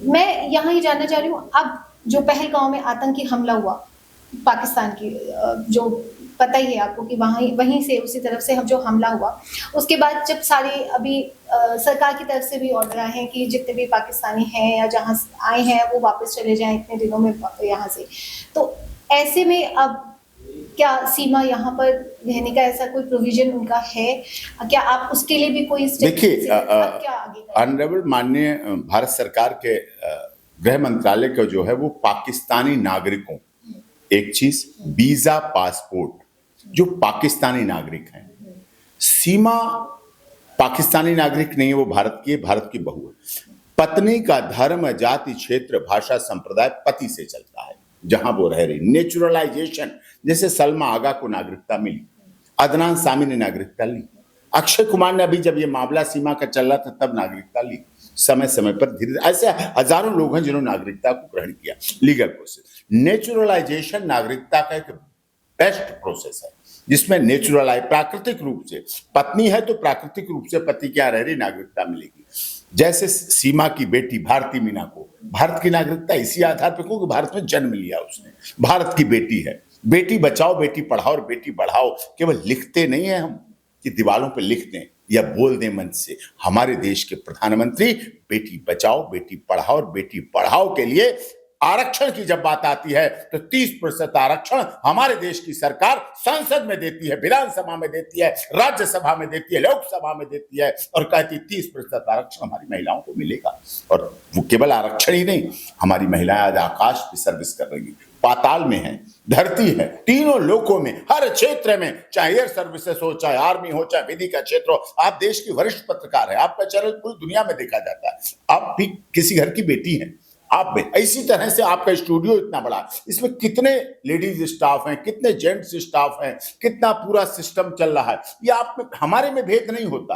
मैं यहाँ ये जानना चाह रही हूँ, अब जो पहलगाँव में आतंकी हमला हुआ, पाकिस्तान की जो पता ही है आपको कि वहीं से उसी तरफ से हम जो हमला हुआ, उसके बाद जब सारे अभी सरकार की तरफ से भी ऑर्डर आए हैं कि जितने भी पाकिस्तानी हैं या जहाँ आए हैं वो वापस चले जाएँ इतने दिनों में यहाँ से। तो ऐसे में अब क्या सीमा यहाँ पर रहने का ऐसा कोई प्रोविजन उनका है? क्या आप उसके लिए भी कोई स्टेप देखिए, क्या आगे ऑनरेबल माननीय भारत सरकार के गृह मंत्रालय का जो है वो पाकिस्तानी नागरिकों, एक चीज वीजा पासपोर्ट जो पाकिस्तानी नागरिक हैं, सीमा पाकिस्तानी नागरिक नहीं है, वो भारत की है, भारत की बहू है। पत्नी का धर्म, जाति, क्षेत्र, भाषा, संप्रदाय पति से चलता है जहां वो रह रही। नेचुरलाइजेशन, जैसे सलमा आगा को नागरिकता मिली, अदनान सामी ने नागरिकता ली, अक्षय कुमार ने अभी जब ये मामला सीमा का चल रहा था तब नागरिकता ली, समय समय पर धीरे ऐसे हजारों लोग हैं जिन्होंने नागरिकता को ग्रहण किया, लीगल प्रोसेस। नेचुरलाइजेशन नागरिकता का एक बेस्ट प्रोसेस है जिसमें नेचुरलाइज, प्राकृतिक रूप से पत्नी है तो प्राकृतिक रूप से पति क्या रह रही, नागरिकता मिलेगी। जैसे सीमा की बेटी भारती मीना को भारत की नागरिकता इसी आधार पर, क्योंकि भारत में जन्म लिया उसने, भारत की बेटी है। बेटी बचाओ बेटी पढ़ाओ और बेटी बढ़ाओ केवल लिखते नहीं है हम कि दीवारों पे लिख दें या बोल दें मन से। हमारे देश के प्रधानमंत्री बेटी बचाओ बेटी पढ़ाओ और बेटी पढ़ाओ के लिए आरक्षण की जब बात आती है तो 30% आरक्षण हमारे देश की सरकार संसद में देती है, विधानसभा में देती है, राज्यसभा में देती है, लोकसभा में देती है और कहती 30% आरक्षण हमारी महिलाओं को मिलेगा। और वो केवल आरक्षण ही नहीं, हमारी महिलाएं आज आकाश की सर्विस कर रही है, पाताल में है, धरती है, तीनों लोकों में, हर क्षेत्र में, चाहे एयर सर्विसेज हो, चाहे आर्मी हो, चाहे विधि का क्षेत्र हो। आप देश की वरिष्ठ पत्रकार है, आपका चैनल पूरी दुनिया में देखा जाता है, आप भी किसी घर की बेटी हैं, आप में इसी तरह से आपका स्टूडियो इतना बड़ा, इसमें कितने लेडीज स्टाफ हैं, कितने जेंट्स स्टाफ हैं, कितना पूरा सिस्टम चल रहा है, ये आप में हमारे में भेद नहीं होता।